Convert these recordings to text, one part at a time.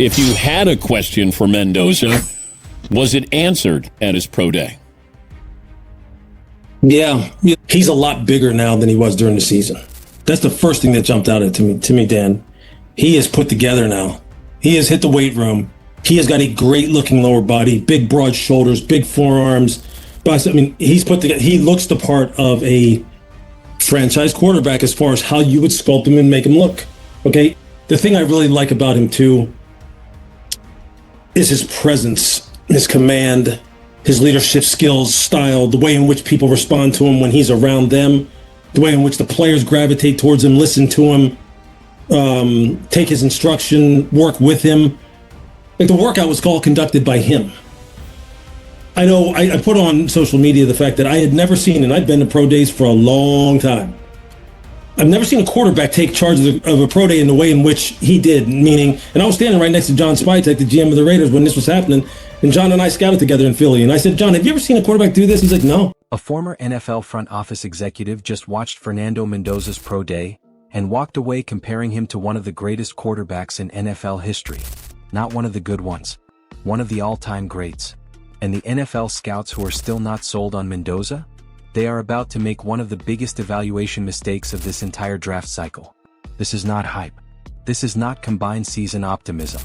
If you had a question for Mendoza, was it answered at his pro day? Yeah, he's a lot bigger now than he was during the season. That's the first thing that jumped out at to me, Dan. He is put together now. He has hit the weight room. He has got a great-looking lower body, big, broad shoulders, big forearms. But I mean, he's put together. He looks the part of a franchise quarterback as far as how you would sculpt him and make him look. Okay, the thing I really like about him too is his presence, his command, his leadership skills, style, the way in which people respond to him when he's around them, the way in which the players gravitate towards him, listen to him, take his instruction, work with him. Like, the workout was all conducted by him. I know I put on social media the fact that I had never seen, and I've been to pro days for a long time, I've never seen a quarterback take charge of a pro day in the way in which he did, meaning, and I was standing right next to John Spytek, the GM of the Raiders, when this was happening, and John and I scouted together in Philly, and I said, John, have you ever seen a quarterback do this? He's like, no. A former NFL front office executive just watched Fernando Mendoza's pro day and walked away comparing him to one of the greatest quarterbacks in NFL history. Not one of the good ones. One of the all-time greats. And the NFL scouts who are still not sold on Mendoza? They are about to make one of the biggest evaluation mistakes of this entire draft cycle. This is not hype. This is not combined season optimism.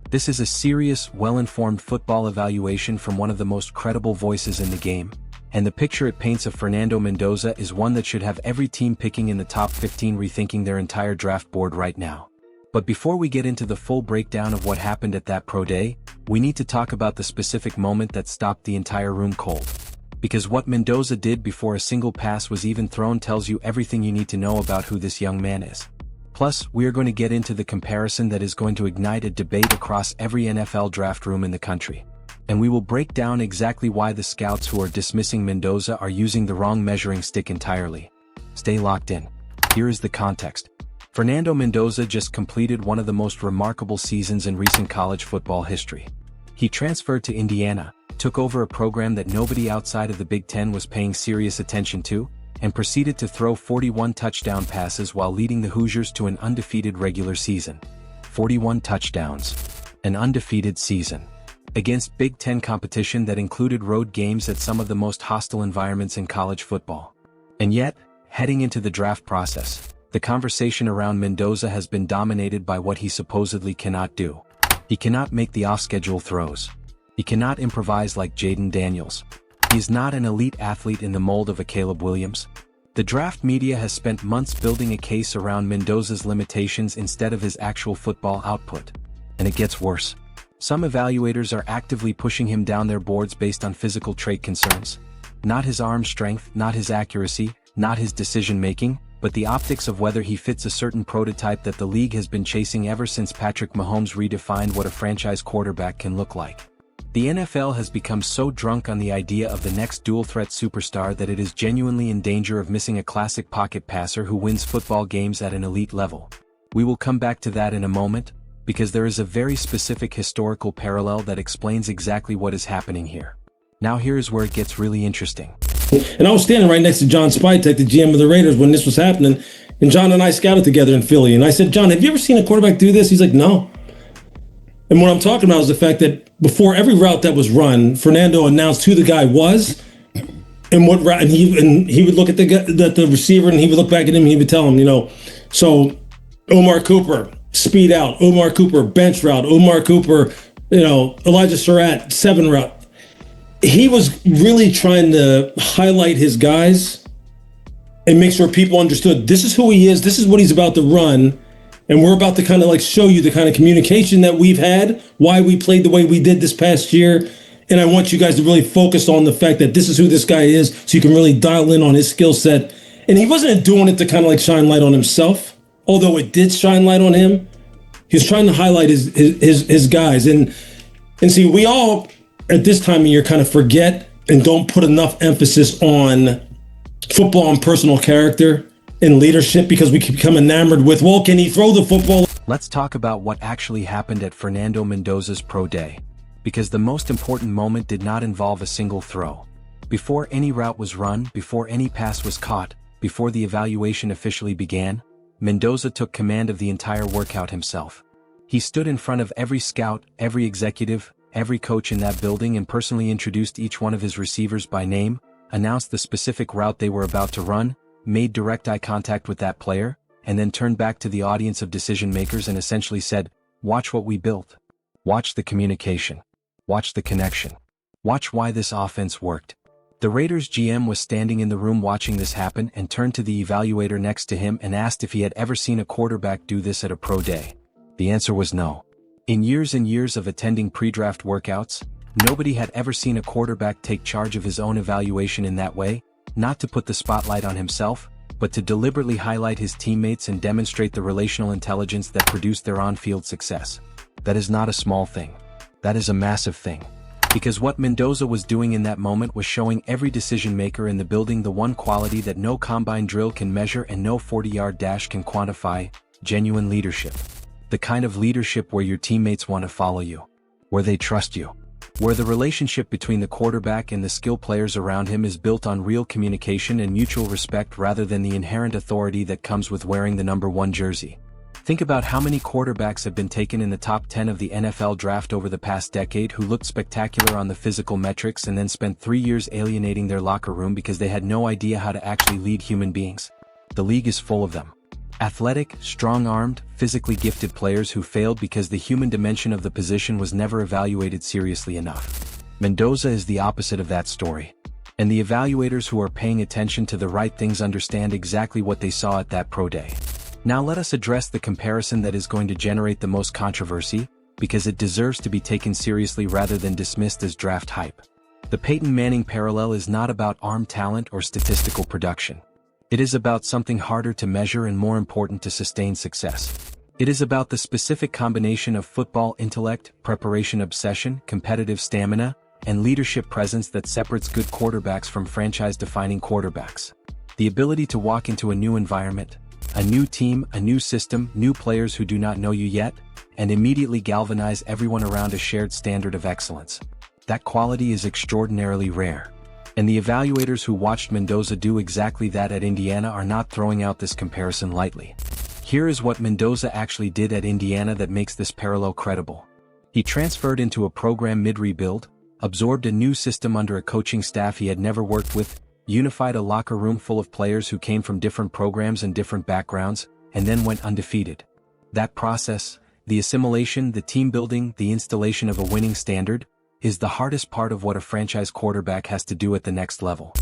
This is a serious, well-informed football evaluation from one of the most credible voices in the game. And the picture it paints of Fernando Mendoza is one that should have every team picking in the top 15 rethinking their entire draft board right now. But before we get into the full breakdown of what happened at that pro day, we need to talk about the specific moment that stopped the entire room cold. Because what Mendoza did before a single pass was even thrown tells you everything you need to know about who this young man is. Plus, we are going to get into the comparison that is going to ignite a debate across every NFL draft room in the country. And we will break down exactly why the scouts who are dismissing Mendoza are using the wrong measuring stick entirely. Stay locked in. Here is the context. Fernando Mendoza just completed one of the most remarkable seasons in recent college football history. He transferred to Indiana, took over a program that nobody outside of the Big Ten was paying serious attention to, and proceeded to throw 41 touchdown passes while leading the Hoosiers to an undefeated regular season. 41 touchdowns. An undefeated season. Against Big Ten competition that included road games at some of the most hostile environments in college football. And yet, heading into the draft process, the conversation around Mendoza has been dominated by what he supposedly cannot do. He cannot make the off-schedule throws. He cannot improvise like Jaden Daniels. He is not an elite athlete in the mold of a Caleb Williams. The draft media has spent months building a case around Mendoza's limitations instead of his actual football output. And it gets worse. Some evaluators are actively pushing him down their boards based on physical trait concerns. Not his arm strength, not his accuracy, not his decision-making, but the optics of whether he fits a certain prototype that the league has been chasing ever since Patrick Mahomes redefined what a franchise quarterback can look like. The NFL has become so drunk on the idea of the next dual-threat superstar that it is genuinely in danger of missing a classic pocket passer who wins football games at an elite level. We will come back to that in a moment, because there is a very specific historical parallel that explains exactly what is happening here. Now here's where it gets really interesting. And I was standing right next to John Spytek, the GM of the Raiders, when this was happening, and John and I scouted together in Philly, and I said, John, have you ever seen a quarterback do this? He's like, no. And what I'm talking about is the fact that before every route that was run, Fernando announced who the guy was and what route, and he would look at the receiver, and he would look back at him, and he would tell him, so Omar Cooper, speed out, Omar Cooper, bench route, Omar Cooper, Elijah Surratt, 7 route. He was really trying to highlight his guys and make sure people understood this is who he is, this is what he's about to run, and we're about to kind of show you the kind of communication that we've had, why we played the way we did this past year, and I want you guys to really focus on the fact that this is who this guy is so you can really dial in on his skill set. And he wasn't doing it to kind of shine light on himself, although it did shine light on him. He was trying to highlight his guys. And see, we all at this time of year kind of forget and don't put enough emphasis on football and personal character and leadership because we become enamored with, well, can he throw the football? Let's talk about what actually happened at Fernando Mendoza's pro day. Because the most important moment did not involve a single throw. Before any route was run, before any pass was caught, before the evaluation officially began, Mendoza took command of the entire workout himself. He stood in front of every scout, every executive, every coach in that building and personally introduced each one of his receivers by name, announced the specific route they were about to run, made direct eye contact with that player, and then turned back to the audience of decision makers and essentially said, "Watch what we built. Watch the communication. Watch the connection. Watch why this offense worked." The Raiders GM was standing in the room watching this happen and turned to the evaluator next to him and asked if he had ever seen a quarterback do this at a pro day. The answer was no. In years and years of attending pre-draft workouts, nobody had ever seen a quarterback take charge of his own evaluation in that way, not to put the spotlight on himself, but to deliberately highlight his teammates and demonstrate the relational intelligence that produced their on-field success. That is not a small thing. That is a massive thing. Because what Mendoza was doing in that moment was showing every decision maker in the building the one quality that no combine drill can measure and no 40-yard dash can quantify: genuine leadership. The kind of leadership where your teammates want to follow you, where they trust you, where the relationship between the quarterback and the skill players around him is built on real communication and mutual respect rather than the inherent authority that comes with wearing the number 1 jersey. Think about how many quarterbacks have been taken in the top 10 of the NFL draft over the past decade who looked spectacular on the physical metrics and then spent 3 years alienating their locker room because they had no idea how to actually lead human beings. The league is full of them. Athletic, strong-armed, physically gifted players who failed because the human dimension of the position was never evaluated seriously enough. Mendoza is the opposite of that story. And the evaluators who are paying attention to the right things understand exactly what they saw at that pro day. Now let us address the comparison that is going to generate the most controversy, because it deserves to be taken seriously rather than dismissed as draft hype. The Peyton Manning parallel is not about arm talent or statistical production. It is about something harder to measure and more important to sustain success. It is about the specific combination of football intellect, preparation obsession, competitive stamina, and leadership presence that separates good quarterbacks from franchise-defining quarterbacks. The ability to walk into a new environment, a new team, a new system, new players who do not know you yet, and immediately galvanize everyone around a shared standard of excellence. That quality is extraordinarily rare. And the evaluators who watched Mendoza do exactly that at Indiana are not throwing out this comparison lightly. Here is what Mendoza actually did at Indiana that makes this parallel credible. He transferred into a program mid-rebuild, absorbed a new system under a coaching staff he had never worked with, unified a locker room full of players who came from different programs and different backgrounds, and then went undefeated. That process, the assimilation, the team building, the installation of a winning standard, is the hardest part of what a franchise quarterback has to do at the next level.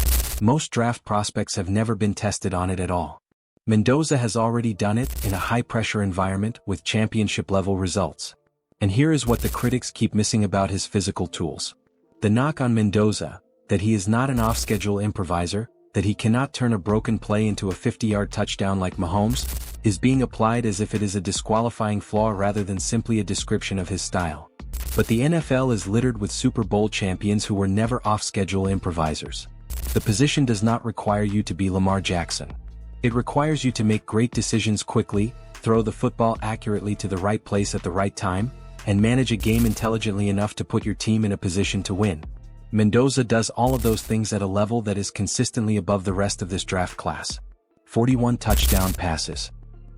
Most draft prospects have never been tested on it at all. Mendoza has already done it in a high-pressure environment with championship-level results. And here is what the critics keep missing about his physical tools. The knock on Mendoza, that he is not an off-schedule improviser, that he cannot turn a broken play into a 50-yard touchdown like Mahomes, is being applied as if it is a disqualifying flaw rather than simply a description of his style. But the NFL is littered with Super Bowl champions who were never off-schedule improvisers. The position does not require you to be Lamar Jackson. It requires you to make great decisions quickly, throw the football accurately to the right place at the right time, and manage a game intelligently enough to put your team in a position to win. Mendoza does all of those things at a level that is consistently above the rest of this draft class. 41 touchdown passes.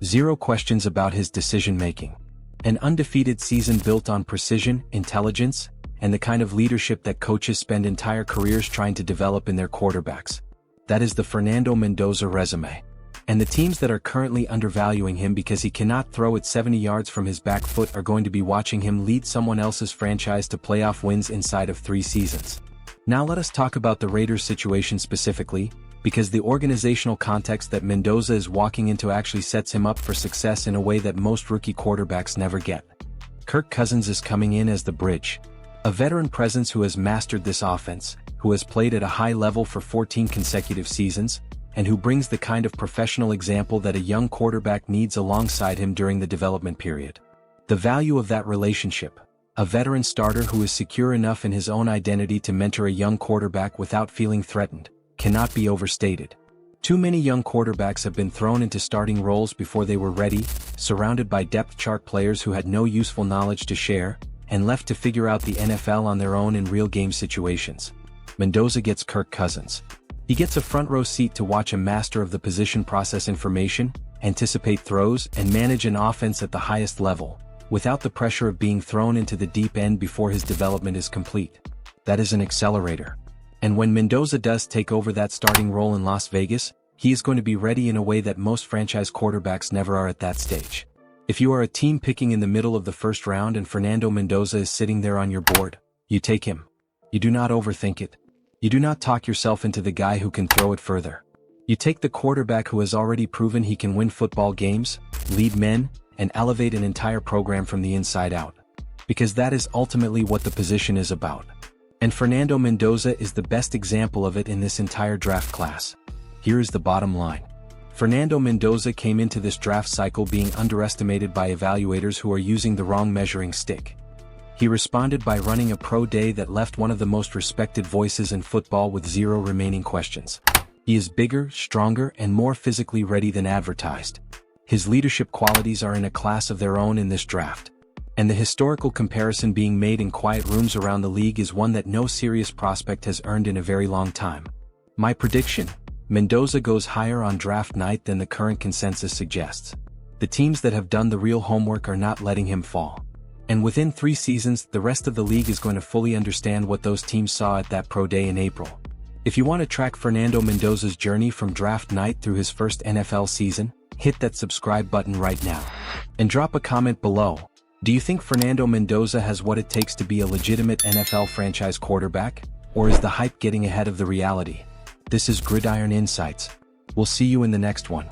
0 questions about his decision-making. An undefeated season built on precision, intelligence, and the kind of leadership that coaches spend entire careers trying to develop in their quarterbacks. That is the Fernando Mendoza resume. And the teams that are currently undervaluing him because he cannot throw it 70 yards from his back foot are going to be watching him lead someone else's franchise to playoff wins inside of 3 seasons. Now let us talk about the Raiders' situation specifically, because the organizational context that Mendoza is walking into actually sets him up for success in a way that most rookie quarterbacks never get. Kirk Cousins is coming in as the bridge. A veteran presence who has mastered this offense, who has played at a high level for 14 consecutive seasons, and who brings the kind of professional example that a young quarterback needs alongside him during the development period. The value of that relationship. A veteran starter who is secure enough in his own identity to mentor a young quarterback without feeling threatened, cannot be overstated. Too many young quarterbacks have been thrown into starting roles before they were ready, surrounded by depth chart players who had no useful knowledge to share, and left to figure out the NFL on their own in real game situations. Mendoza gets Kirk Cousins. He gets a front row seat to watch a master of the position process information, anticipate throws, and manage an offense at the highest level, without the pressure of being thrown into the deep end before his development is complete. That is an accelerator. And when Mendoza does take over that starting role in Las Vegas, he is going to be ready in a way that most franchise quarterbacks never are at that stage. If you are a team picking in the middle of the first round and Fernando Mendoza is sitting there on your board, you take him. You do not overthink it. You do not talk yourself into the guy who can throw it further. You take the quarterback who has already proven he can win football games, lead men, and elevate an entire program from the inside out. Because that is ultimately what the position is about. And Fernando Mendoza is the best example of it in this entire draft class. Here is the bottom line. Fernando Mendoza came into this draft cycle being underestimated by evaluators who are using the wrong measuring stick. He responded by running a pro day that left one of the most respected voices in football with 0 remaining questions. He is bigger, stronger, and more physically ready than advertised. His leadership qualities are in a class of their own in this draft. And the historical comparison being made in quiet rooms around the league is one that no serious prospect has earned in a very long time. My prediction: Mendoza goes higher on draft night than the current consensus suggests. The teams that have done the real homework are not letting him fall. And within 3 seasons, the rest of the league is going to fully understand what those teams saw at that pro day in April. If you want to track Fernando Mendoza's journey from draft night through his first NFL season, hit that subscribe button right now. And drop a comment below. Do you think Fernando Mendoza has what it takes to be a legitimate NFL franchise quarterback? Or is the hype getting ahead of the reality? This is Gridiron Insights. We'll see you in the next one.